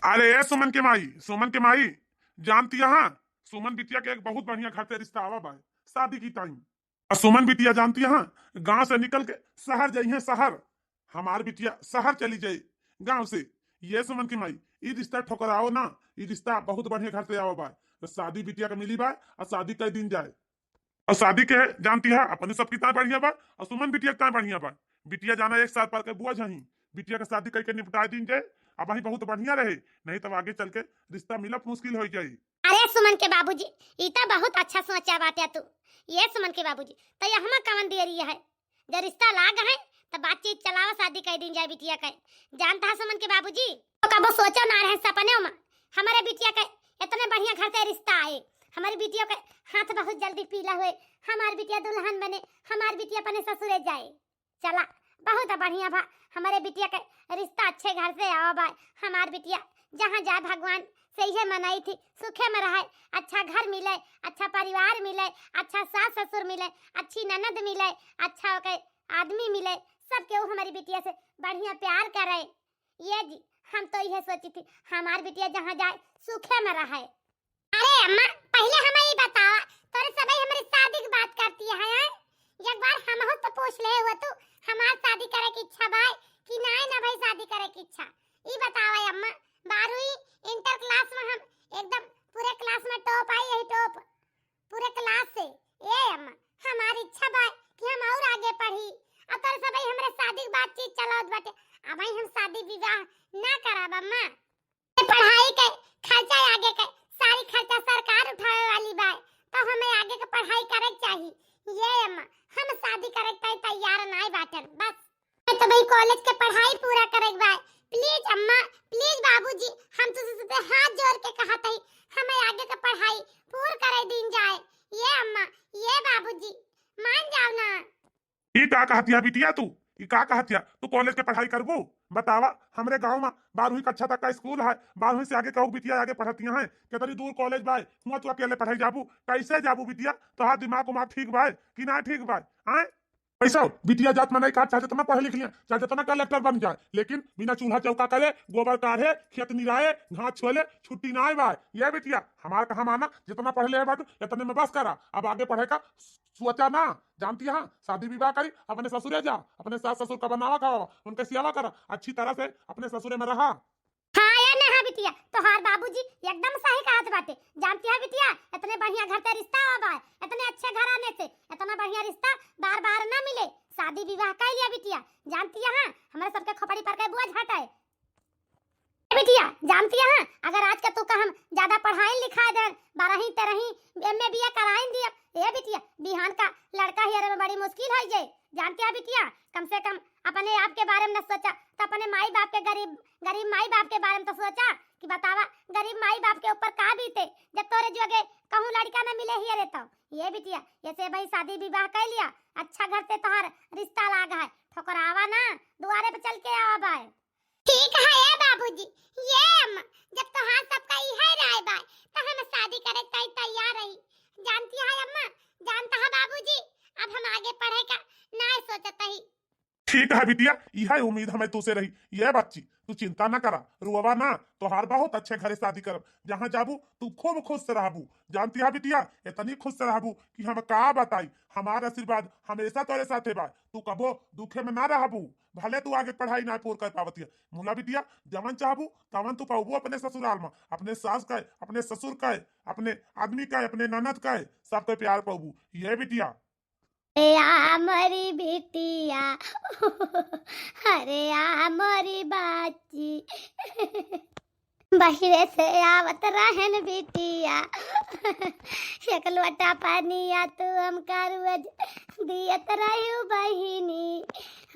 अरे सुमन के माई, सुमन के माई, जानती है सुमन बिटिया के एक बहुत बढ़िया घर से रिश्ता आवा बा शादी की टाइम। और सुमन बिटिया जानती है गांव से निकल के शहर जाई है शहर। हमार बिटिया शहर चली जाई गांव से। ये सुमन की माई, ये रिश्ता ठुकराओ ना। ये रिश्ता बहुत बढ़िया घर से आवा बा। तो शादी बिटिया का मिली बा और शादी कई दिन जाए। और शादी के जानती है अपने सब कितना बढ़िया बा और सुमन बिटिया कितना बढ़िया बा। बिटिया जाना एक साल पर के बुआ जाही। बिटिया का शादी करके निपटा दी जाए अब वही बहुत बढ़िया रहे। नहीं तो आगे चल के रिश्ता मिलत मुश्किल हो जाई। अरे सुमन के बाबूजी, ई तो बहुत अच्छा सोचा बाटे तू। ये सुमन के बाबूजी तो यहाँ कवन देरी है, जब रिश्ता लाग है तो बातचीत चलाओ, शादी कर दी जाए बिटिया का। जानता है सुमन के बाबूजी, तो कबो सोचो ना रहे सपने में हमारे बिटिया का इतने बढ़िया घर से रिश्ता आए। हमारी बिटिया का हाथ बहुत जल्दी पीला हुए, हमारी बिटिया दुल्हन बने, हमारी बिटिया अपने ससुरे जाए। चला बहुत बढ़िया बा, हमारे बिटिया का रिश्ता अच्छे घर से आओ बा। हमारी बिटिया जहाँ जाए भगवान से यह मनाई थी, सुखे में रहे, अच्छा घर मिले, अच्छा परिवार मिले, अच्छा सास ससुर मिले, अच्छी ननद मिले, अच्छा के आदमी मिले, सब केहू हमारी बिटिया से बढ़िया प्यार करे। ये जी हम तो यह सोची थी हमारी बिटिया जहाँ जाए सुखे में रहे। अरे अम्मा, पहले हमें ये बताओ, तोरे सबई हमारी शादी की बात करती है यार? एक बार हम हो तो पूछ ले हुआ तू हमार शादी करे की इच्छा भाई कि नहीं ना भाई शादी करे की इच्छा। ये बताओ अम्मा, 12वीं इंटर क्लास में हम एकदम पूरे क्लास में टॉप आई, यही टॉप पूरे क्लास से। ए अम्मा, हमारी इच्छा बा कि हम और आगे पढ़ी। अब तोरे सबई हमरे शादी की बातचीत चलावत बाटे, अब हम शादी विवाह ना कराब अम्मा। पढ़ाई के खर्चा आगे के सारी खर्चा सरकार उठावे वाली बा, तो हमें आगे के पढ़ाई करे चाहिए। ये अम्मा, हम शादी करे के तैयार नहीं बाटन, बस तो भाई कॉलेज के पढ़ाई पूरा करे बा। प्लीज अम्मा, प्लीज बाबूजी, हम तुझसे हाथ जोड़ के कहत हई हमें आगे के पढ़ाई पूरा करे दिन जाए। ये अम्मा, ये बाबूजी, मान जाओ ना। ये का कहतिया बिटिया तू? ये का कहतिया तू कॉलेज के पढ़ाई करबो? बतावा, हमरे गांव में 12वीं कक्षा तक का स्कूल है। 12वीं से आगे कहू बिटिया आगे पढ़ती हैं कितनी दूर कॉलेज बाय। हुआ तू अकेले पढ़ाई जाबू, कैसे जाबू बिटिया? तो हाँ दिमाग उमाग ठीक बाय कि ना ठीक बाय? आए पैसा बिटिया जात में नहीं कहा, चाहे जितना पढ़े लिख लिया, चाहे जितना कलेक्टर बन जाए, लेकिन बिना चूल्हा चौका करे, गोबर काढ़े, खेत निराए, घास छोले, छुट्टी ना आए बाय। ये बिटिया हमारा कहा माना, जितना पढ़ ले बाटू इतने में बस करा। अब आगे पढ़े का सोचा ना। जानती है शादी विवाह करी, अपने ससुरे जा, अपने सास ससुर का बनावा खावा, उनके सेवा करा, अच्छी तरह से अपने ससुरे में रहा। हाँ या ना हाँ बिटिया, तो हार बाबूजी एकदम सही कहत बाटे। जानती है बिटिया, इतने बढ़िया घर से रिश्ता आवा है, इतने अच्छे घराने से इतना बढ़िया रिश्ता बार बार ना मिले। शादी विवाह कर लिया बिटिया। जानती है हमारे सबके खोपड़ी पर के बुआ हटाए बिटिया। जानती है अगर आज के तू का हम ज्यादा पढ़ाई लिखाई दे, 12वीं 13वीं एमए बीए कराई दिया, ये बिटिया बिहान का लड़का ही में बड़ी मुश्किल है जे। जानती है बिटिया, कम से कम अपने आप के बारे में न सोचा तो अपने माई बाप के गरीब गरीब माई बाप के बारे में तो सोचा कि बतावा गरीब माई बाप के ऊपर का बीते जब तोरे जोगे कहूं लड़का न मिले ही रहता। ये बिटिया ऐसे भाई शादी विवाह कर लिया, अच्छा घर से तोहर रिश्ता लागा है, ठोकरावा ना, दुआरे पे चल के आवा है। ठीक है ये बाबूजी। ये अम्मा, जब तो हाथ सबका ही है राय बाय तो हम शादी करे के तैयार रही। जानती है अम्मा, जानता है बाबूजी, अब हम आगे पढ़े का ना सोचत ही। ठीक है बिटिया, यह उम्मीद हमें तुझसे रही। यह बच्ची तू चिंता ना करा, रुआ ना, तोहार बहुत अच्छे घरे शादी करब, जहाँ जाबू तू खूब खुश से रहबू। जानती है बिटिया, इतनी खुश से रहबू कि हम का बताई। हमारा आशीर्वाद हमेशा तोरे साथे बा, तू कबो दुखे में ना रहबू। भले तू आगे पढ़ाई ना पूर कर पावतिया, मुला बिटिया जवन चाहबू तवन तू पाबू अपने ससुराल में, अपने सास का, अपने ससुर का, अपने आदमी का, अपने ननद का, सब पे प्यार पाबू। ये बिटिया मरी बिटिया अरे मरी बाची बहिरे से आवत रहन बिटिया, एक लोटा पानिया तू हमका रोज दियत रहू बहिनी,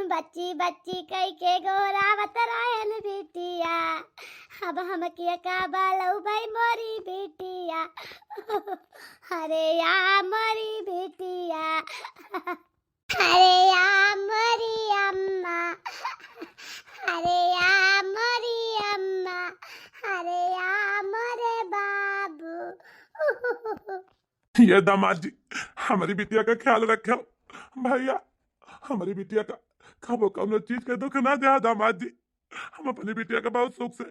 बच्ची बच्ची कई के गोरावत रहन बिटिया, अब हम के का बालऊ भाई मोरी बिटिया अरे मरी बिटिया अरे मरी अम्मा, अरे मरी अम्मा, अरे मरे बाबू। ये दामाद जी हमारी बिटिया का ख्याल रखो भैया। हमारी बिटिया का कबो कौनो चीज के दुख ना दे दामाद जी। हम अपनी बिटिया का बहुत सुख से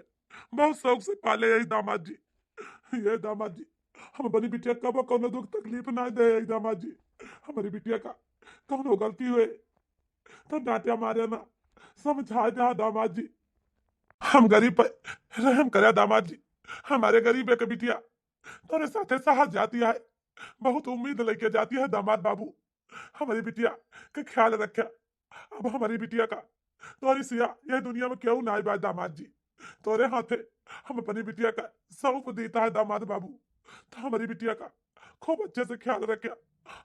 बहुत शौक से पाले यही दामाद जी। ये दामाद जी हम अपनी बिटिया कब कोनो दुख तकलीफ ना दे। यही दामाद जी हमारी बिटिया का कोनो गलती हुए तो डांटिया मारे ना, समझा दे दामाद जी। हम गरीब पे रहम करे दामाद जी। हमारे गरीब एक बिटिया तोरे साथे साथ जाती है, बहुत उम्मीद लेके जाती है दामाद बाबू। हमारी बिटिया का ख्याल रखे। अब हमारी बिटिया का तोरी सिया यह दुनिया में क्यों ना आए दामाद जी। तोरे हाथे हम अपनी बिटिया का सौंप देता है दामाद बाबू। तो हमारी बिटिया का खूब अच्छे से ख्याल रखे।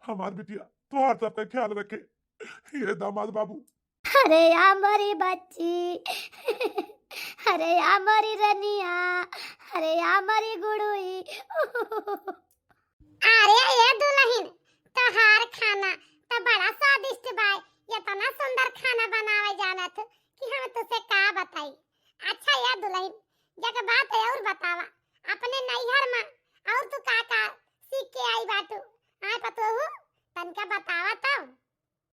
हमारी बिटिया तुम्हार सबका ख्याल रखे ये दामाद बाबू। अरे हमारी बच्ची, अरे हमारी रनिया, अरे हमारी गुड़ुई। अरे ये दुल्हन तोहार खाना तो बड़ा स्वादिष्ट बा। इतना सुंदर खाना बनावे जानत कि हम तुझसे का बताई। अच्छा ये दुल्हन जग बात है और बतावा अपने नैहर में और तू का सीख के आई बाटू आए पतो हो तनका बतावा तो।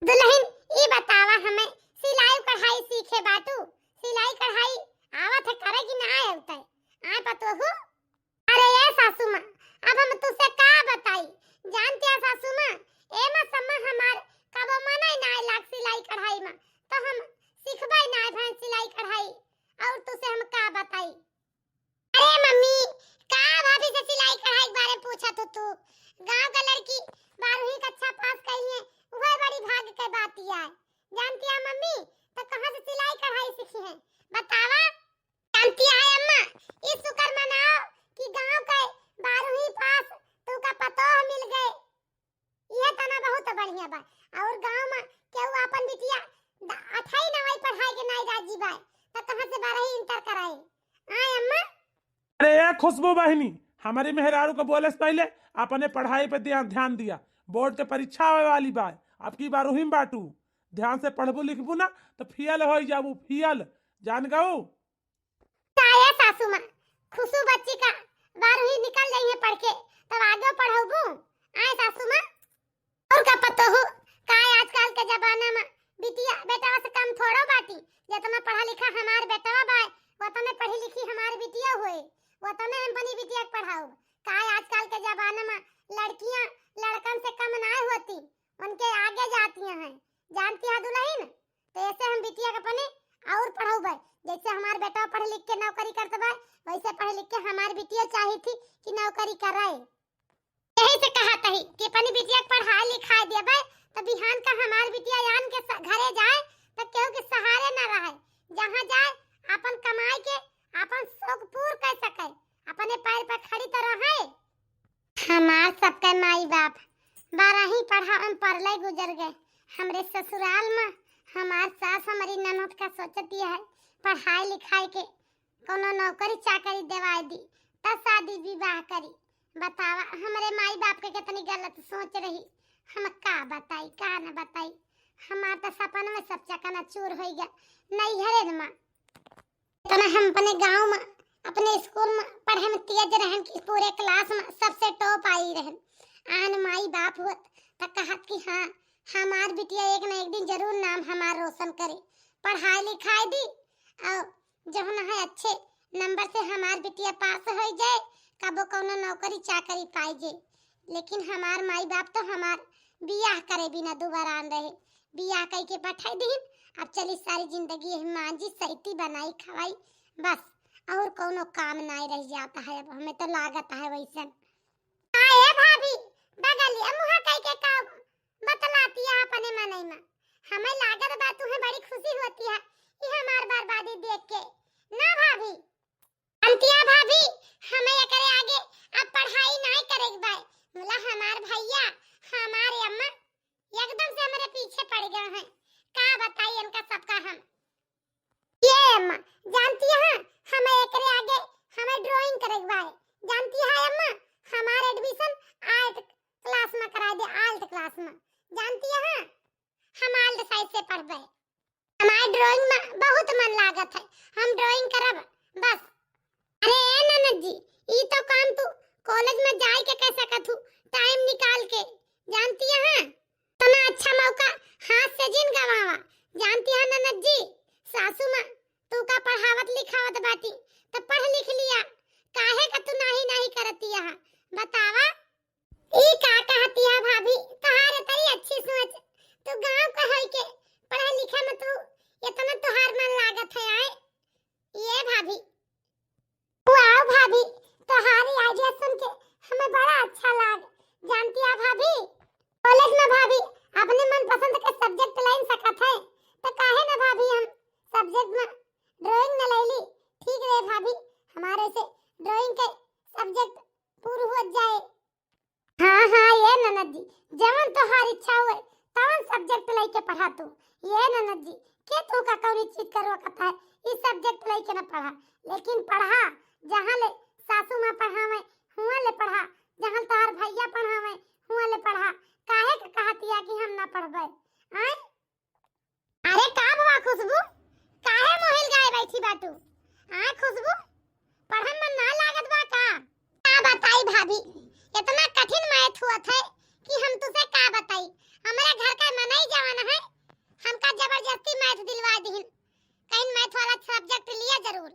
दुल्हन ई बतावा हमें सिलाई कढ़ाई सीखे बाटू। सिलाई कढ़ाई आवत है करे कि ना आवत है आए पतो हो। अरे ये सासू माँ अब हम तुझसे का बताई। जानती है सासू माँ ए में सम्मा हमार कबो मने ना लाग सिलाई कढ़ाई में तो हम सीखबै ना भाई सिलाई कढ़ाई और तुझसे हम का बताई। अरे मम्मी का भाभी से सिलाई कढ़ाई के बारे पूछा तो तू गांव का लड़की 12वीं कक्षा पास कई है वह बड़ी भाग्य के बात ही है। जानती है मम्मी तो कहां से सिलाई कढ़ाई सीखी है बतावा। जानती है अम्मा इस शुक्र मनाओ कि गांव के 12वीं पास तू का पतो मिल गए। यह तना बहुत बढ़िया बा और गांव में केहू अपन बिटिया 8वीं 9वीं पढ़ाई के नहीं राजी बा तो कहां से 12वीं इंटर कराई आए अम्मा। अरे यार खुशबू बहनी हमारी मेहरारू को बोले से पहले अपने पढ़ाई पे ध्यान दिया। बोर्ड के परीक्षा आवे वाली बात अब की बार उहिम बाटू ध्यान से पढ़बू लिखबू ना तो फियल हो जाबू फियल जान गऊ। काया सासू माँ खुशू बच्ची का 12वीं निकल गई है पढ़ के तब आगे पढ़ाऊबू आए सासू माँ। और का पतो हो काय आजकल के जमाना में बिटिया बेटा से कम थोड़ो बाटी। जितना पढ़ा लिखा हमार बेटा बा उतने पढ़ी लिखी हमार बिटिया होए उतने हम अपनी बिटिया को पढ़ाओ। काय आजकल के जमाना में लड़कियां लड़कन से कम ना होती उनके आगे जाती हैं। जानती है दुल्हन तो ऐसे हम बिटिया के अपने और पढ़ाऊबे। जैसे हमार बेटा पढ़ लिख के नौकरी करते बा वैसे पढ़ लिख के हमार बिटिया चाही थी कि नौकरी कराए। यही से कहा तही कि अपनी बिटिया को पढ़ाई लिखाई देबे तो बिहान का हमार बिटिया यान के घरे जाए तो केहू के सहारे ना रहे। जहां जाए अपन कमाई के अपन शौक पूर्ण कर सके अपने पैर पर खड़ी तो रहे। हमार सबके माई बाप 12वीं पढ़ले गुजर गए। हमरे ससुराल में हमार सास हमारी ननद का सोचती है पढ़ाई लिखाई के कोनो नौकरी चाकरी देवाई दी तब शादी विवाह करी। बतावा हमारे माई बाप के कितनी गलत सोच रही। हम का बताई का न बताई। हमार तो सपन में सब चकना चूर हो गया नैहरे में। इतना हम अपने गांव में अपने स्कूल में पढ़े में तेज रहन कि पूरे क्लास में सबसे टॉप आई रहन। आन माई बाप होत तो कहत कि हाँ हमार बिटिया एक न एक दिन जरूर नाम हमार रोशन करे पढ़ाई लिखाई दी और जब न है अच्छे नंबर से हमार बिटिया पास हो जाए कबो कोनो नौकरी चाकरी पाई जे। लेकिन हमार माई बाप तो हमार बियाह करे बिना दोबारा आन रहे। बियाह कई के पठाई दीन अब चली सारी जिंदगी मांझी सैती बनाई खवाई बस और कोनो काम नहीं रह जाता है। अब हमें तो लागत है वैसन। आए भाभी बगलिया मुहा कई के का बतलाती है अपने मन में। हमें लागत बा तुम्हें बड़ी खुशी होती है ये हमार बर्बादी देख के ना भाभी। अंतिया भाभी हमें एकरे आगे अब पढ़ाई नहीं करेगी भाई बोला हमार भैया हमारे अम्मा एकदम से हमारे पीछे पड़ गए हैं। का बताइए इनका सबका हम ये अम्मा जानती है हमें एकरे आगे हमें ड्राइंग करेगी भाई। जानती है अम्मा हमारे एडमिशन आर्ट क्लास में करा दे आर्ट क्लास में। जानती है हम आर्ट साइड से पढ़बे हमारे ड्राइंग में बहुत मन लागत है हम ड्राइंग करब बस। अरे ननद जी ई तो काम तू कॉलेज में जाए के कैसे कथू टाइम निकाल के। जानती है तना अच्छा मौका हाथ से जिन गवावा। जानती है ननद जी सासू मां तू का पढ़ावत लिखावत बाटी तो पढ़ हमारे से ड्राइंग के सब्जेक्ट पूरा हो जाए। हाँ हाँ ये ननद जी, जवन तोहार इच्छा हुए तवन सब्जेक्ट लेके पढ़ा तू। ये ननद जी के तू का कौन चीज करवा कथा है, इस सब्जेक्ट लेके न पढ़ा, लेकिन पढ़ा जहाँ ले सासू माँ पढ़ावे हुआ ले पढ़ा, जहाँ तोहार भैया पढ़ावे हुआ ले पढ़ा। काहे का कहतिया कि हम ना पढ़बे आय? अरे का बवा खुशबू, काहे मोहिल गाय बैठी बाटू? आय खुशबू, पढ़न में ना लागत बा का? का बताई भाभी, इतना कठिन मैथ हुआ था कि हम तुझे का बताई। हमारे घर का मनाई जवान है, हमका जबरदस्ती मैथ दिलवा दीन। कहीं मैथ वाला सब्जेक्ट लिया जरूर,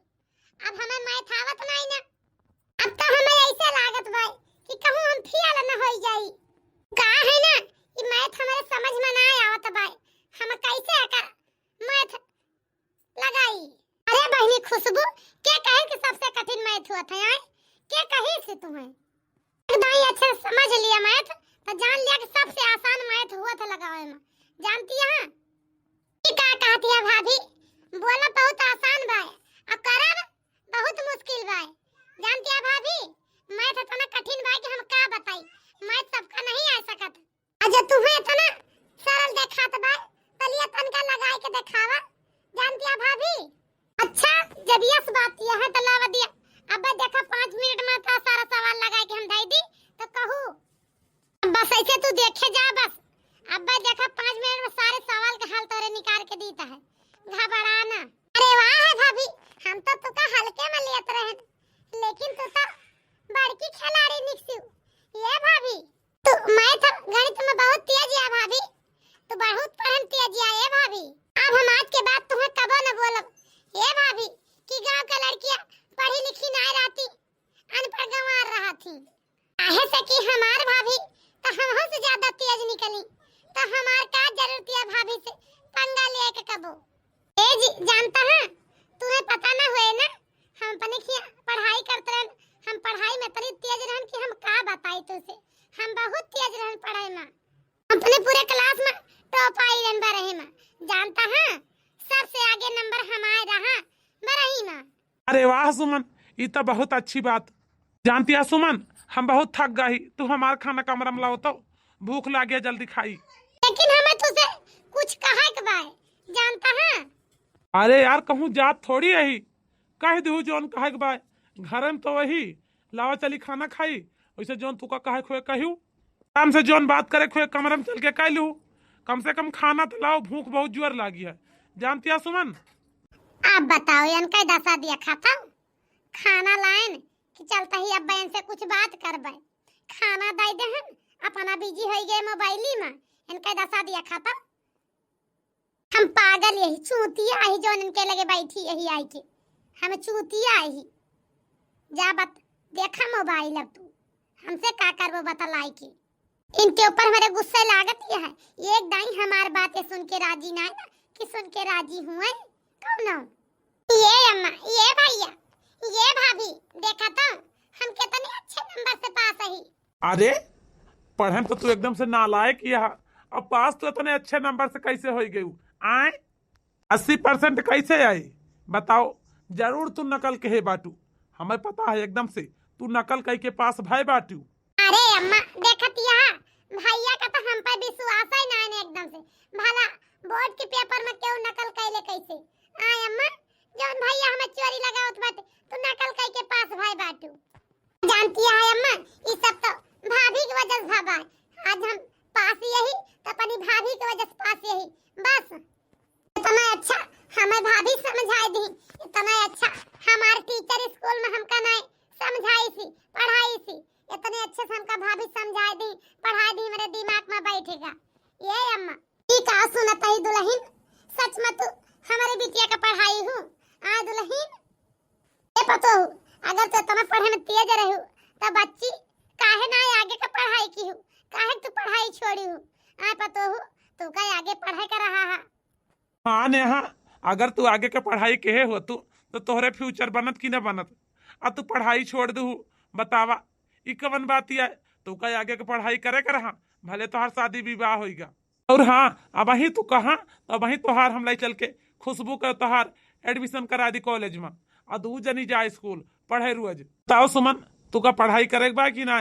अब हमें मैथ आवत नहीं ना। अब तो हमें ऐसे लागत बा कि कहूं हम फियाल न होई जाई। का है ना कि मैथ हमारे समझ में ना आवत बा, हम कैसे आकर मैथ लगाई। अरे बहनी खुशबू, के कहे कि सबसे कठिन मैथ हुआ था यार? के कहे से तुम्हें एकदम अच्छे समझ लिया मैथ, तो जान लिया कि सबसे आसान मैथ हुआ था लगावे में। जानती है कि का कहती है भाभी, बोला बहुत आसान बा और करब बहुत मुश्किल बा। जानती है भाभी, मैथ इतना कठिन बा कि हम का बताई, मैथ सबका नहीं आ सकत। अज तुम्हें इतना सरल देखात बा, तलिया तनका लगाए के दिखावा। जानती है भाभी, अच्छा जब यस बात यह है तो लावा दिया। अब देखा 5 मिनट में तो सारा सवाल लगाए के हम दे दी तो कहू बस ऐसे तू देखे जा बस। अब देखा 5 मिनट में सारे सवाल का हल तोरे निकाल के दीता है, घबराना। अरे वाह है भाभी, हम तो तुका हल्के में लेत रहे, लेकिन तू तो बड़की खिलाड़ी निकसी। ये भाभी तू मैथ गणित में बहुत तेज है भाभी, तू बहुत पढ़न तेज है ये भाभी। अब हम आज के बाद तुम्हें कबो न बोलब ये भाभी कि गांव के लड़कियां पढ़ी लिखी नहीं रहती, अनपढ़ गंवार रहा थी। काहे से कि हमार भाभी तो हमहु से ज्यादा तेज निकली, तो हमार का जरूरत है भाभी से पंगा ले के कबो। ए जी जानता है, तुम्हें पता ना हुए ना, हम अपने की पढ़ाई करते रहन, हम पढ़ाई में इतनी तेज रहन कि हम का बताई तुझसे। हम बहुत तेज रहन पढ़ाई में, अपने पूरे क्लास में टॉप आई रहन रहे में। जानता है सबसे आगे नंबर हमारे रहा बरही में। अरे वाह सुमन, ये तो बहुत अच्छी बात। जानती है सुमन, हम बहुत थक गई, तू हमार खाना कमरा में लाओ तो भूख लागे जल्दी खाई। लेकिन हमें तुझे कुछ कहा के बाय, जानता है? अरे यार कहूँ जात थोड़ी यही कह दू जोन कहे के बाय, घर में तो वही लावा चली खाना खाई, वैसे जोन तू का कहे खुए कहू, काम से जोन बात करे खुए कमरे में चल के कह लू। कम से कम खाना तो लाओ, भूख बहुत जोर लागी है। जानती है सुमन? आप बताओ इनका दशा दिया खाता खाना लाइन कि चलता ही अब से कुछ बात करबे, खाना दे दे हम अपना बिजी हो गए मोबाइली में, इनका दशा दिया खाता। हम पागल यही चूतिया ही जो इनके लगे बैठी यही आई के, हम चूतिया ही जा बत देखा मोबाइल। अब तू हमसे का करबो बता लाई के, इनके ऊपर मेरे गुस्से लागत ये है। एक दाई हमार बातें सुन के राजी ना ना कि सुन के राजी हुए कौन? ये अम्मा, ये भैया, ये भाभी, देखा तो हम कितने अच्छे नंबर से पास ही। अरे पढ़न तो तू एकदम से नालायक ही है, अब पास तो इतने अच्छे नंबर से कैसे हो गई? आए 80% कैसे आई बताओ? जरूर तू नकल के है बाटू, हमें पता है एकदम से तू नकल कह के पास भाई बाटू। अरे अम्मा देखती है, भैया का तो हम पर विश्वास ही ना है एकदम से। भला बोर्ड के पेपर में क्यों नकल कैले कैसे? आय अम्मा, जौन भैया हमें चोरी लगावत बाटे तू नकल कह के पास भाई बाटू। जानती है अम्मा, ये सब तो भाभी की वजह से भाई, आज हम पास यही तो अपनी भाभी की वजह से पास यही बस। इतना अच्छा हमें भाभी समझाई दी, इतना अच्छा हमारे टीचर स्कूल में हमका नहीं समझाई सी पढ़ाई सी, इतने अच्छे से हमका भाभी समझाई दी पढ़ाई दी, मेरे दिमाग में बैठेगा। ये अम्मा ई का सुनत ही दुल्हन, सच में तू हमारे बिटिया का पढ़ाई हूँ। आ दुल्हन ये पतो हूँ, अगर तो तुम्हें पढ़े में तेज रहू तो बच्ची काहे ना आगे का पढ़ाई की हूँ, काहे तू पढ़ाई छोड़ी हूँ? आ पतो हूँ तू का आगे पढ़ाई कर रहा है। हाँ नेहा, अगर तू आगे के पढ़ाई के हो तो तोहरे फ्यूचर बनत कि न बनत? अब तू पढ़ाई छोड़ दू बतावा, ई कवन बात है? तू का आगे के पढ़ाई करे कर रहा, भले तोहार शादी विवाह होगा। और हाँ अब वही तू कहाँ, तो वही तोहार हम लाई चल के खुशबू का तोहार एडमिशन करा दी कॉलेज में, और दू जनी जा स्कूल, पढ़े रोज। बताओ सुमन, तू का पढ़ाई करे बा कि ना?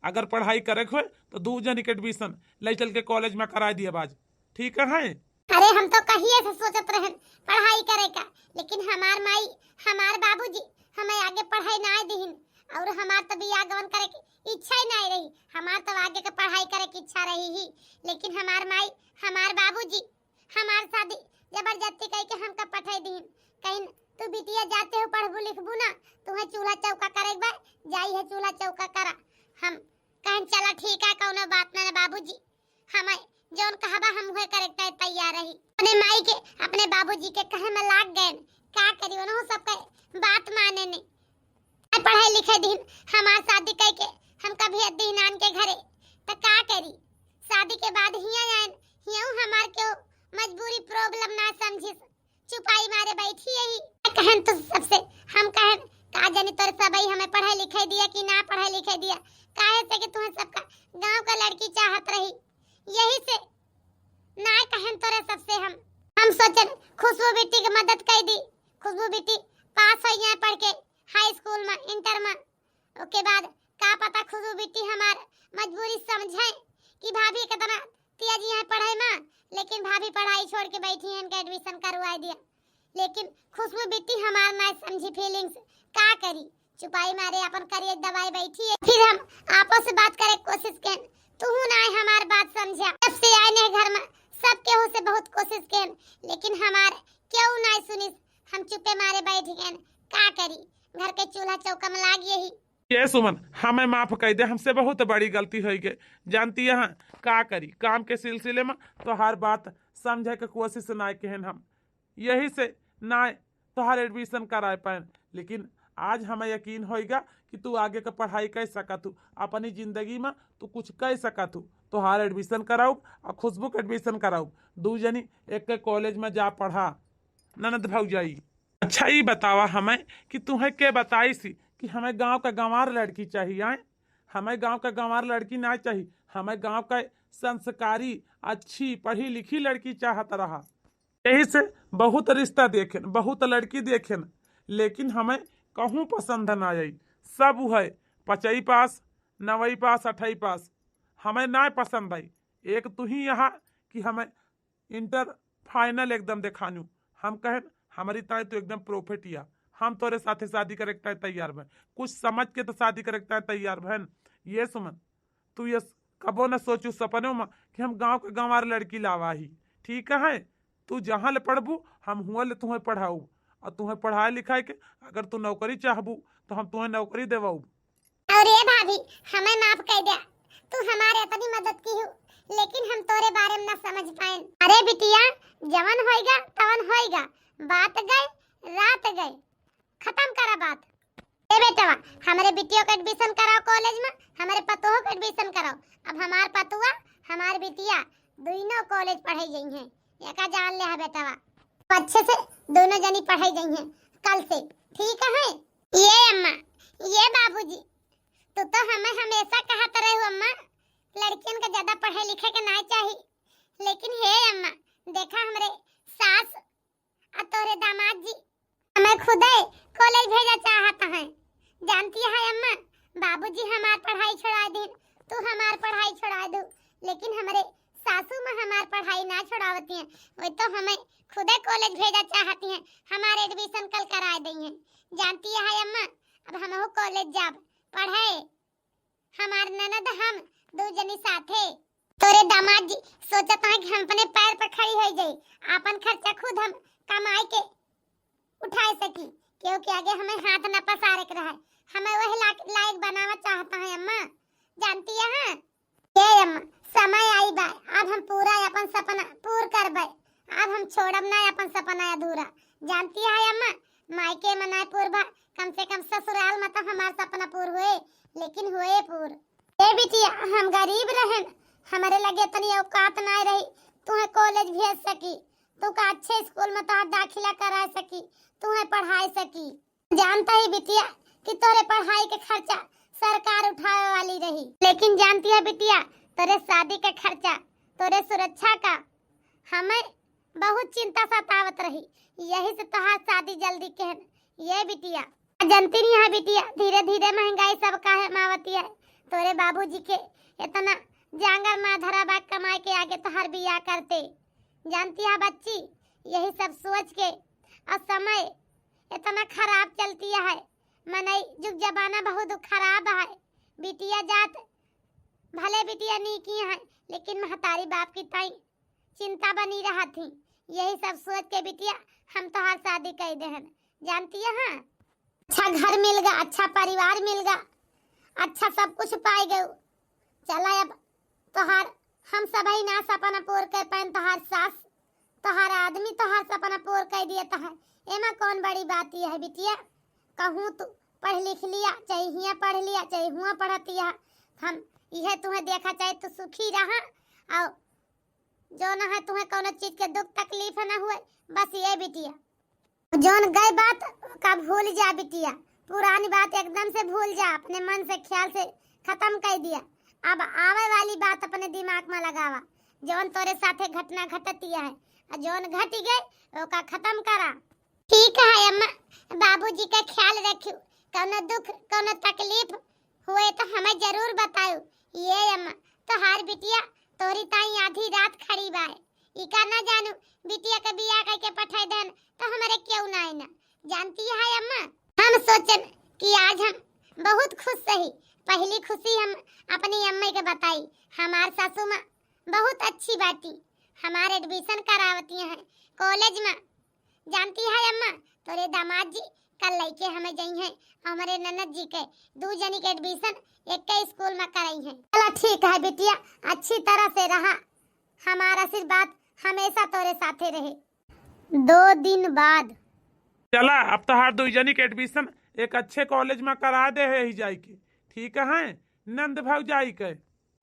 अगर पढ़ाई करे हुए तो 2 जन के एडमिशन ले चल के कॉलेज में करा दिया बाज, ठीक है? अरे हम तो कहिए से सोचत रहन पढ़ाई करे का, लेकिन हमार माई हमार बाबूजी हमें आगे पढ़ाई ना दीहिन, और हमार तो बियाह गवन करे की इच्छा ही नहीं रही। हमार तो आगे के पढ़ाई करे की इच्छा रही ही, लेकिन हमार माई हमार बाबूजी हमार शादी जबरदस्ती कह के हमका पढ़ाई दीहिन। कहीं तू बिटिया जाते हो पढ़बू लिखबू ना, तुम्हें चूल्हा चौका करे बा, जाई है चूल्हा चौका करा। हम कहें चला ठीक है, कौनो बात ना बाबूजी, हमें जौन कहबा हम हुए करे तैयार रही। अपने माई के अपने बाबूजी के कहे में लाग गए, का करी उन्हों सब बात माने ने पढ़ाई लिखे दिन हमार शादी कह के हम कभी अद्दी नान के घरे तो का करी। शादी के बाद हिया आए हिया हमार के मजबूरी प्रॉब्लम ना समझी, चुपाई मारे बैठी यही कहन तो सबसे हम कहन का जानी तोर सबई हमें पढ़ाई लिखाई दिया कि ना पढ़ाई लिखाई दिया, काहे से कि तुम्हें सबका गांव का लड़की चाहत रही, यही से ना कहन तोरे सबसे हम सोचन खुशबू बेटी की मदद कर दी। खुशबू बेटी पास हो जाए पढ़ के हाई स्कूल में इंटर में, ओके बाद का पता खुशबू बेटी हमार मजबूरी समझे कि भाभी के तना तिया जी है पढ़ाई में, लेकिन भाभी पढ़ाई छोड़ के बैठी है, इनका एडमिशन करवा दिया। लेकिन खुशबू बेटी हमार ना समझी फीलिंग्स, का करी चुपाई मारे अपन करिए दवाई बैठी है। फिर हम आपस में बात करे कोशिश के, तू ना हमार बात समझा, जब से आए ने घर में सब केहू से बहुत कोशिश के, लेकिन हमार क्यों ना सुनिस, हम चुपे मारे बैठ गए। का करी घर के चूल्हा चौका में लाग यही। ये सुमन, हमें माफ कर दे, हमसे बहुत बड़ी गलती हो गई। जानती है का करी, काम के सिलसिले में तो हर बात समझे के कोशिश ना कहन हम, यही से ना तोहर एडमिशन कराए पाए। लेकिन आज हमें यकीन होगा कि तू आगे का पढ़ाई कर सका, तू अपनी जिंदगी में तू कुछ कर सका, तू तोहार एडमिशन कराऊ और खुशबू का एडमिशन कराऊ, 2 जनी एक के कॉलेज में जा पढ़ा। ननद भौजाई, अच्छा ये बतावा हमें कि तुम्हें के बताई सी कि हमें गांव का गंवार लड़की चाहिए आए? हमें गांव का गंवार लड़की ना चाहिए, हमें गांव का संस्कारी अच्छी पढ़ी लिखी लड़की चाहत रहा। यही से बहुत रिश्ता देखें, बहुत लड़की देखें, लेकिन हमें कहूँ पसंद ना आई। सब है 5वीं पास 9वीं पास 8वीं पास, हमें ना पसंद आई। एक तू ही यहाँ कि हमें इंटर फाइनल एकदम देखानू, हम कहें हमारी ताई तो एकदम प्रोफेटिया, हम तोरे साथे शादी करे तैयार बहन, कुछ समझ के तो शादी करे तैयार बहन। ये सुमन, तू ये कबो न सोचू सपनों में कि हम गांव के गंवार लड़की लावा ही, ठीक है? तू जहाँ ले पढ़बू हम हुआ ले तुम्हें पढ़ाऊ, और तुम्हें पढ़ाई लिखाई के अगर तू नौकरी चाहबू तो हम तुम्हें नौकरी देवाऊ। अरे भाभी हमें माफ कर दे, तू हमारे इतनी मदद की हो, लेकिन हम तोरे बारे में ना समझ पाए। अरे बिटिया जवन होएगा तवन होएगा, बात गए रात गए, खत्म करा बात। ए बेटा हमारे बिटियों का एडमिशन कराओ कॉलेज में, हमारे पतोह का एडमिशन कराओ। अब हमार पतुआ हमार बिटिया दोनों कॉलेज पढ़ाई गई हैं, एका जान ले है बेटा, अच्छे से दोनों जनी पढ़ाई गई हैं कल से, ठीक है? ये अम्मा ये बाबूजी, तो हमें हमेशा कहते रहे हो अम्मा लड़कियन का ज्यादा पढ़े लिखे के ना चाहिए, लेकिन हे अम्मा देखा हमरे सास और तोरे दामाद जी हमें खुदे कॉलेज भेजा चाहता है। जानती है अम्मा बाबूजी हमार पढ़ाई छोड़ा दे, तू हमार पढ़ाई छोड़ा दो, लेकिन हमारे सासू में हमार पढ़ाई ना छोड़ावती हैं, वो तो हमें खुदे कॉलेज भेजा चाहती हैं, हमारे एडमिशन कल करा दी हैं। जानती है अम्मा अब हम कॉलेज जाब पढ़े, हमार ननद हम 2 जनी साथे, तोरे दामाद जी सोचता है कि हम अपने पैर पर खड़ी हो जाए, अपन खर्चा खुद हम कमाई के उठा सकी, क्योंकि आगे हमें हाथ न पसारे के रहे, हमें वही लायक बनाना चाहता है अम्मा। जानती है ये अम्मा समय आई बा, अब हम पूरा अपन सपना पूर करबे, अब हम छोड़ब ना अपन सपना अधूरा। जानती है अम्मा मायके में ना पूरबा, कम से कम ससुराल में तो हमार सपना पूर हुए, लेकिन हुए पूर। ए बिटिया हम गरीब रहन, हमारे लगे तनी औकात ना रही तुम्हें कॉलेज भेज सकी, तू का अच्छे स्कूल में तो दाखिला करा सकी, तुम्हें पढ़ाई सकी। जानता ही बिटिया कि तोरे पढ़ाई के खर्चा सरकार उठावे वाली रही, लेकिन जानती है बिटिया तोरे शादी का खर्चा तोरे सुरक्षा का हमें बहुत चिंता सतावत रही, यही से तोहार शादी जल्दी कहन। ये बिटिया जनती नहीं है बिटिया, धीरे धीरे महंगाई सबका है मावती है। तोरे बाबूजी के इतना जांगर माधरा बाग कमाए के आगे तो हर बिया करते। जानती है बच्ची, यही सब सोच के और समय इतना खराब चलती है। मनई जुग जमाना बहुत खराब है। बिटिया जात भले बिटिया नहीं की है, लेकिन महतारी बाप की ताई चिंता बनी रहा थी। यही सब सोच के बिटिया हम तो हर शादी कर दे हैं। जानती है हाँ? अच्छा घर मिल गया, अच्छा परिवार मिल गया, अच्छा सब कुछ पाए गए। चला अब तोहार हम सब ही ना सपना पूर कर पाए। तोहार सास तोहार आदमी तोहार सपना पूर कर दिए तो है। एमा कौन बड़ी बात है बिटिया? कहूँ तू पढ़ लिख लिया, चाहे हिया पढ़ लिया, चाहे हुआ पढ़ती है, हम यह तुम्हें देखा चाहे तू सुखी रहा और जो न है तुम्हें कोनो चीज के दुख तकलीफ न हुए। बस ये बिटिया जोन गए बात का भूल जा बिटिया, पुरानी बात एकदम से भूल जा, अपने मन से ख्याल से खत्म कर दिया। अब आवे वाली बात अपने दिमाग में लगावा। जोन तोरे साथे घटना घटती है और जोन घटी गई ओका खत्म करा। ठीक है अम्मा, बाबूजी का ख्याल रखियो। कोनो दुख कोनो तकलीफ हुए तो हमें जरूर बताओ। ये अम्मा तोहार बिटिया तोरी ताई आधी रात खड़ी बाए। इका ना जानू बिटिया के बियाह करके पठाई देन तो हमारे क्यों ना आईना। जानती है अम्मा, हम सोचन कि आज हम बहुत खुश सही। पहली खुशी हम अपनी अम्मा के बताई। हमार सासू माँ बहुत अच्छी बाटी, हमारे एडमिशन करावती हैं कॉलेज में। जानती है अम्मा, तोरे दामाद जी कल लइके हमें जाई हैं हमारे ननद जी के 2 जनी के एडमिशन एक के स्कूल में कराई हैं। चला ठीक है बिटिया, अच्छी तरह से रहा। हमारा आशीर्वाद हमेशा तोरे साथे रहे। 2 दिन बाद चला अब तो हर 2 जनी के एडमिशन एक अच्छे कॉलेज में करा दे है ही जाई के। ठीक है नंद भाव जाई के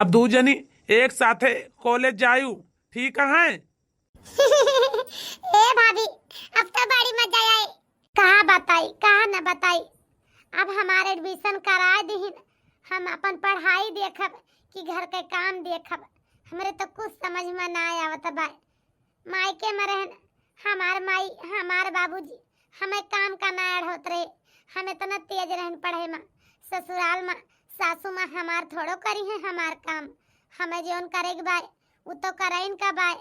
अब 2 जनी एक साथे कॉलेज जायू। ठीक है ए भाभी अब तो बड़ी मजा आई। कहाँ बताई कहाँ न बताई। अब हमारे एडमिशन करा दी, हम अपन पढ़ाई देखब कि घर के काम देखब। हमरे तो कुछ समझ में ना आवत बाय। मायके में रहन हमार माई हमार बाबूजी हमें काम का नाड़ होत रहे। हम इतना तेज रहन पढ़े में। ससुराल में सासू माँ हमार थोड़ो करी है हमार काम। हमें जोन करेग बाय वो तो कराइन का बाय।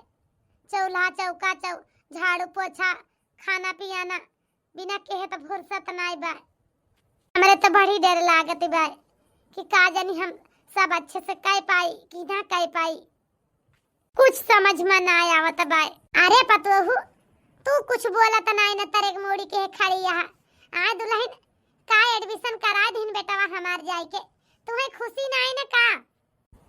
चूल्हा चौका झाड़ू पोछा खाना पियाना बिना कहे तो फुर्सत ना बाय। हमरे तो बड़ी डर लागत बाय कि का जानी हम सब अच्छे से कह पाई कि ना कह पाई। कुछ समझ में ना आवत बाय। अरे पतोहू तू कुछ बोलत नहीं न तरेक मोड़ी के खड़ी यहाँ। आ दुल्हन का एडमिशन करा दिन बेटावा हमार जाय के, तुम्हें खुशी नहीं न का?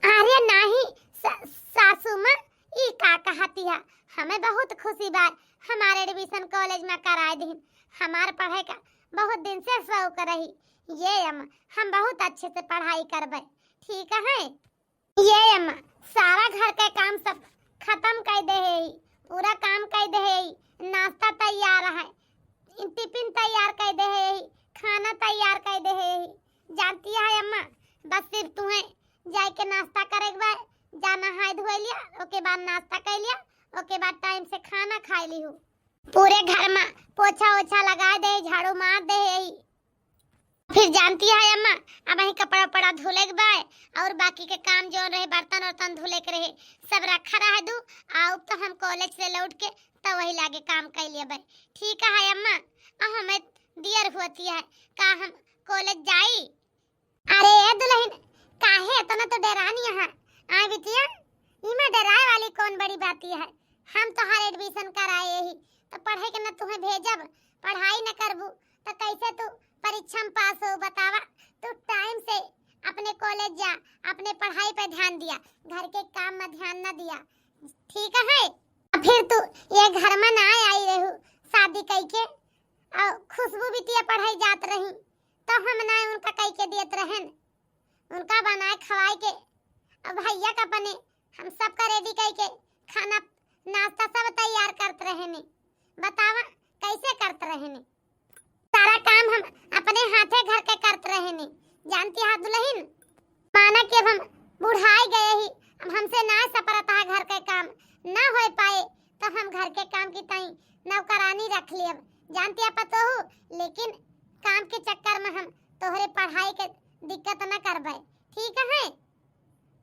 अरे नहीं सासू माँ ई का कहती है, हमें बहुत खुशी बात हमारे एडमिशन कॉलेज में करा दी। हमार पढ़ाई का बहुत दिन से शौक रही। ये अम्मा हम बहुत अच्छे से पढ़ाई करबे। ठीक है ये अम्मा सारा घर के काम सब खत्म कर दे है, पूरा काम कर दे है। नाश्ता तैयार है, टिफिन तैयार कर दे है, खाना तैयार कर दे है। जानती है अम्मा, बस सिर्फ तुम्हें जाए के नाश्ता करेगा, जाना है धो लिया, ओके बाद नाश्ता कर लिया, ओके बाद टाइम से खाना खा ली हूँ। पूरे घर में पोछा ओछा लगा दे, झाड़ू मार दे है। फिर जानती है अम्मा, अब वही कपड़ा पड़ा धुले के बाय और बाकी के काम जो रहे बर्तन वर्तन धुले के रहे सब रखा रह दू। आओ तो हम कॉलेज से लौट के तो वही लागे काम कर लिए बाय। ठीक है अम्मा, हमें देर होती है का हम कॉलेज जाई। अरे दुल्हन काहे इतना तो डरानी है? आ बिटिया इमा डराए वाली कौन बड़ी बात है? हम तो हर एडमिशन कराए ही तो पढ़े के न तुम्हें भेजब, पढ़ाई न करबू तो कैसे तू परीक्षा में पास हो बतावा। तू टाइम से अपने कॉलेज जा, अपने पढ़ाई पे ध्यान दिया, घर के काम में ध्यान न दिया। ठीक है फिर तू ये घर में ना आई रहू शादी कई के और खुशबू बिटिया पढ़ाई जात रही तो हम ना उनका कई के देत रहन, उनका बनाए खवाए के। अब भैया का बने हम सब का रेडी कई के खाना नाश्ता सब तैयार करते रहे ने। बतावा कैसे करते रहे ने? सारा काम हम अपने हाथे घर के करते रहे ने। जानती है दुल्हन, माना कि अब हम बुढ़ाई गए ही, अब हमसे ना सपरता है घर के काम ना हो पाए तो हम घर के काम की ताई नौकरानी रख लिए। जानती है पतो हो, लेकिन काम के चक्कर में हम तोहरे पढ़ाई के दिक्कत न करबे, ठीक है?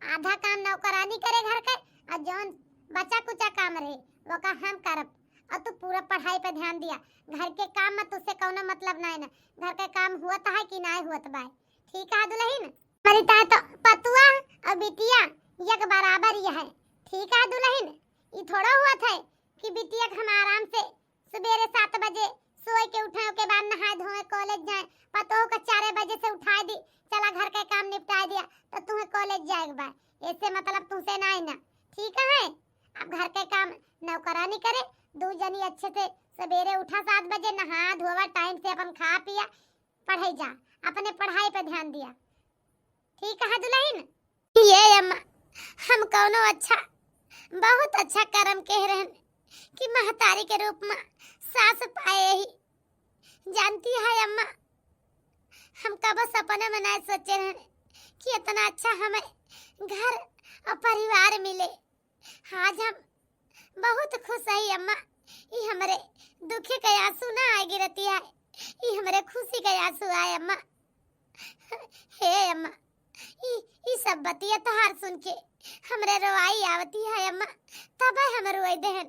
आधा काम नौकरानी करे घर के, और जौन बचा कुचा काम रहे वो का हम करब। और तू पूरा पढ़ाई पे ध्यान दिया। घर के काम में तुझसे कौनो मतलब नहीं ना, घर के काम हुआ है कि नहीं हुआ बा, ठीक है दुल्हन? हमारी तो पतुआ और बिटिया एक बराबर ही है, ठीक है दुल्हन? ये थोड़ा हुआ था कि बिटिया हम आराम से सवेरे 7 बजे सोए के उठे के बाद नहाए धोए कॉलेज जाए, पतोह को 4 बजे से उठा दी, चला घर का काम निपटा दिया तो तुम्हें कॉलेज जाएगा बा। ऐसे मतलब तुमसे नहीं ना, ठीक है? अब घर के काम नौकरानी करे, 2 जनी अच्छे से सवेरे उठा 7 बजे, नहा धोवा टाइम से अपन खा पिया, पढ़ाई जा, अपने पढ़ाई पे ध्यान दिया, ठीक है दुल्हन? ये अम्मा हम कौनो अच्छा बहुत अच्छा कर्म कह रहे कि महतारी के रूप में सास पाए ही। जानती है अम्मा, हम कब सपने में नहीं सोचे रहे कि इतना अच्छा हमें घर और परिवार मिले। आज हम बहुत खुश है अम्मा। ये हमारे दुखी के आंसू ना आए गिरती है, ये हमारे खुशी के आंसू आए अम्मा। हे अम्मा, ये सब बतिया तोहार सुन के हमरे रोवाई आवती है अम्मा, तब हम रोई देहन।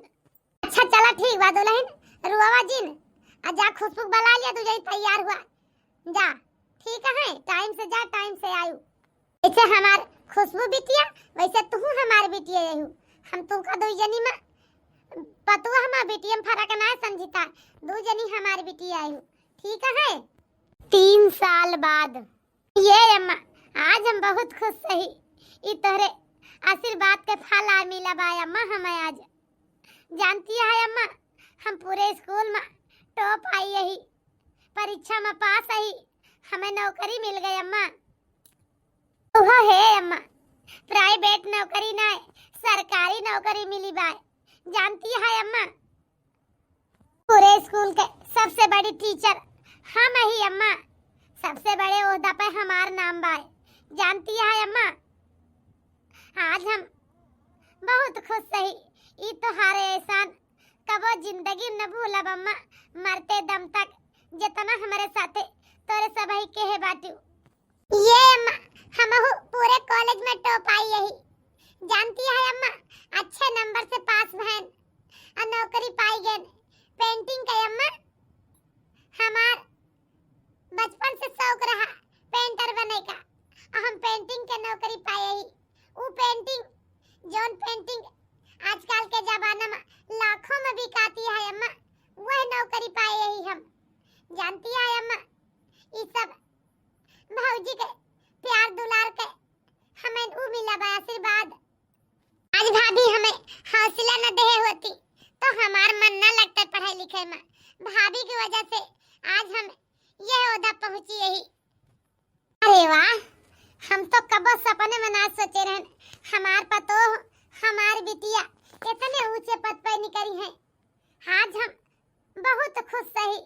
अच्छा चला ठीक बा दुल्हन, रुआवा जिन जा खुशबू बला लिया, तू जाई तैयार हुआ जा, ठीक है? टाइम से जा, टाइम से आयु। ऐसे हमार खुशबू बिटिया वैसे तू हमार बिटिया यही, हम तुमका 2 जनी में पतुआ हमार बिटिया में फर्क ना समझता, 2 जनी हमार बिटिया आयु, ठीक है? 3 साल बाद ये अम्मा आज हम बहुत खुश सही, ई तोहरे आशीर्वाद के फल आ मिला बा अम्मा हमें आज। जानती है अम्मा, हम पूरे स्कूल में टॉप आई यही, परीक्षा में पास आई, हमें नौकरी मिल गई अम्मा। ओह है अम्मा, प्राइवेट नौकरी ना, सरकारी नौकरी मिली बा। जानती है अम्मा, पूरे स्कूल के सबसे बड़ी टीचर हम ही अम्मा, सबसे बड़े ओहदा पे हमार नाम बा। जानती है अम्मा, आज हम बहुत खुश सही, ई तोहारे एहसान कबो जिंदगी न भूलब अम्मा, मरते दम तक जितना हमारे साथे तोरे सब ही के है बाटू। ये अम्मा हम पूरे कॉलेज में टॉप आई यही। जानती है अम्मा, अच्छे नंबर से पास भैन और नौकरी पाई गए पेंटिंग के अम्मा। हमार बचपन से शौक रहा पेंटर बनने का, हम पेंटिंग के नौकरी पाए ही। वो पेंटिंग जौन पेंटिंग आजकल के जमाना में लाखों में बिकाती है अम्मा, वह नौकरी पाए ही हम। जानती है अम्मा, ये सब भौजी के प्यार दुलार के हमें वो मिला बा आशीर्वाद। आज भाभी हमें हौसला न दे होती तो हमार मन न लगता पढ़ाई लिखाई में। भाभी की वजह से आज हम यह ओहदा पहुंची यही। अरे वाह, हम तो कब सपने में ना सोचे रहे हमार पतोह हमार बिटिया इतने ऊंचे पद पर निकली है। आज हम बहुत खुश सही,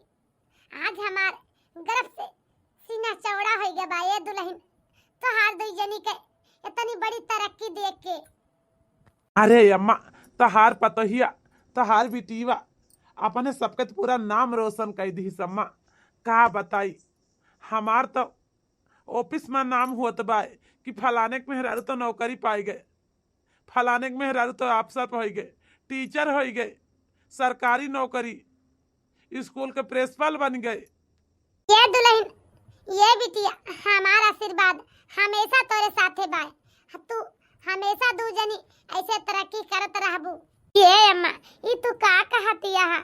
आज हमार गर्व से सीना चौड़ा हो गया बा। ये दुल्हन तो हार 2 जनी के इतनी बड़ी तरक्की देख के। अरे अम्मा, तहार पतोहिया तहार बिटिया अपने सबके तो पूरा नाम रोशन कर दी सम्मा। का बताई, हमार तो ऑफिस में नाम होत बा कि फलाने के मेहरारू तो नौकरी पाई गए, फलाने के मेहरारू तो अफसर हो गए, टीचर हो गए, सरकारी नौकरी, स्कूल के प्रिंसिपल बन गए। ये दुल्हन, ये बिटिया हमारा आशीर्वाद हमेशा तोरे साथे बा। तू हमेशा 2 जनी ऐसे तरक्की करत रहबू। ये अम्मा, ये तू का कहतिया है?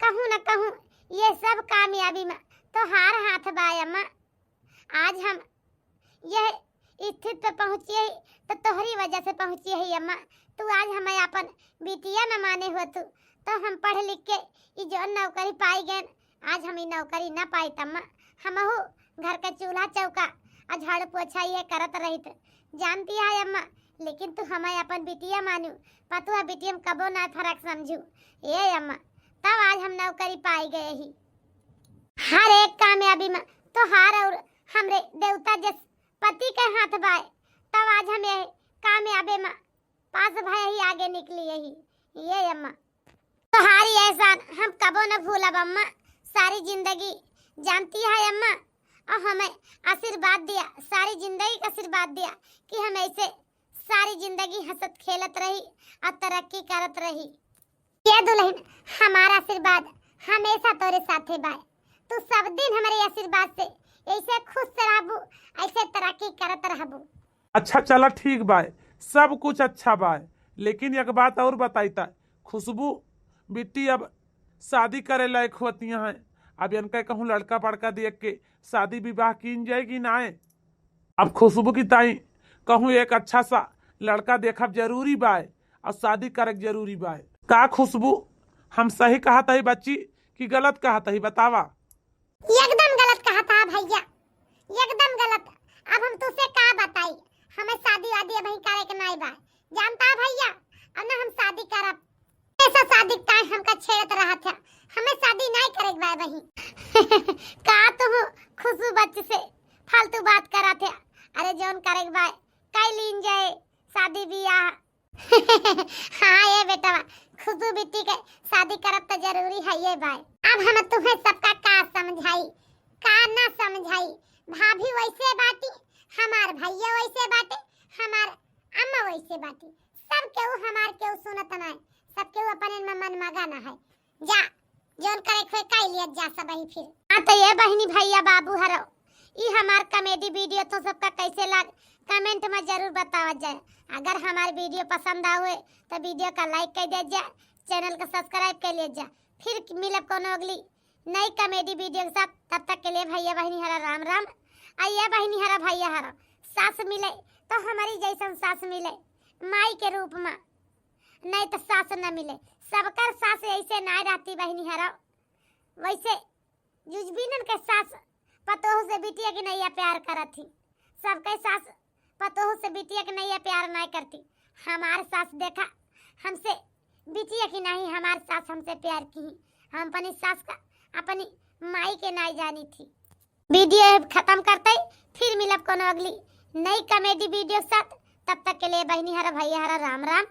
कहूँ न कहूँ ये सब कामयाबी में तो हार हाथ बा अम्मा। आज हम यह स्थिति पे पहुँची है तो तोहरी वजह से पहुँची है अम्मा। तू आज हमें अपन बिटिया न माने हो तो हम पढ़ लिख के ये जो नौकरी पाई गए, आज हम ये नौकरी न पाई तम्मा। हमहू घर का चूल्हा चौका और झाड़ू पोछा ये करत रहित। जानती है अम्मा, लेकिन तू हमें अपन बिटिया मानू, पतुआ बिटिया में कबो ना फर्क समझू। ये अम्मा, तब आज हम नौकरी पाई गए ही। हर एक कामयाबी में तो हार और हमरे देवता जस पति के हाथ बाए, तब आज हम ये कामयाबी में पास भय ही आगे निकली यही। ये अम्मा, तुम्हारी एहसान हम कबो न भूलब अम्मा। सारी जिंदगी जानती है अम्मा, और हमें आशीर्वाद दिया, सारी जिंदगी का आशीर्वाद दिया कि हम ऐसे सारी जिंदगी हंसत खेलत रही और तरक्की करत रही। ये दुल्हन, हमारा आशीर्वाद हमेशा तोरे साथे बाय। तू सब दिन हमारे आशीर्वाद से ऐसे खुश रहबू, ऐसे तरक्की करत रहबू। अच्छा चला ठीक बाय, सब कुछ अच्छा बाय, लेकिन एक बात और बताईता, खुशबू बिट्टी अब शादी करे लायक होती हैं। अब इनका कहूँ लड़का पड़का देख के शादी विवाह की जाएगी ना। अब खुशबू की ताई कहूँ एक अच्छा सा लड़का देखब जरूरी बाय और शादी करे जरूरी बाय। का खुशबू, हम सही कहा था बच्ची कि गलत कहा था, बतावा। एकदम गलत कहा था भैया, एकदम गलत। अब हम तुझसे का बताई, हमें शादी वादी अभी करे के नहीं बा, जानता है भैया। अब ना हम शादी करब, ऐसा शादी का हमका छेड़त रहा था, हमें शादी नहीं करेक बा वही। का तुम खुशबू बच्चे से फालतू बात करा थे। अरे जोन करेक बा कई लीन जाए शादी बियाह। हाँ ये बेटा, खुशबू बिट्टी के शादी करब तो जरूरी है ये भाई। अब हम तुम्हें सबका का समझाई का ना समझाई। भाभी वैसे बाटी, हमार भैया वैसे बाटे, हमार अम्मा वैसे बाटी, सब केहू हमार केहू सुनत ना है, सब केहू अपने में मन मगन है। जा जोन करे खोए काई लियत जा सब ही फिर। हाँ तो ये बहनी भैया बाबू हरो, ई हमार कॉमेडी वीडियो तो सबका कैसे लग कमेंट में जरूर बतावा जाए। अगर हमार वीडियो पसंद आवे तो वीडियो का लाइक कर दे जा, चैनल को सब्सक्राइब कर ले जा। फिर मिलब कोनो अगली नई कॉमेडी वीडियो के साथ। तब तक के लिए भैया बहनी हरा राम राम। आइया बहनी हरा भैया हरा, सास मिले तो हमारी जैसन सास मिले माई के रूप में, नहीं तो सास न मिले। सबकर सास ऐसे ना रहती बहनी हरा, वैसे जुजबीनन के सास पतोह से बिटिया की नैया प्यार करत थी, सबके सास पतोह से बिटिया की नैया प्यार नहीं करती। हमार सास देखा हमसे बिटिया की नहीं, हमार सास हमसे प्यार की। हम अपनी सास का अपनी माई के नहीं जानी थी। वीडियो खत्म करते फिर मिलब कोनो अगली नई कॉमेडी वीडियो साथ। तब तक के लिए बहनी हरा भैया हरा राम राम।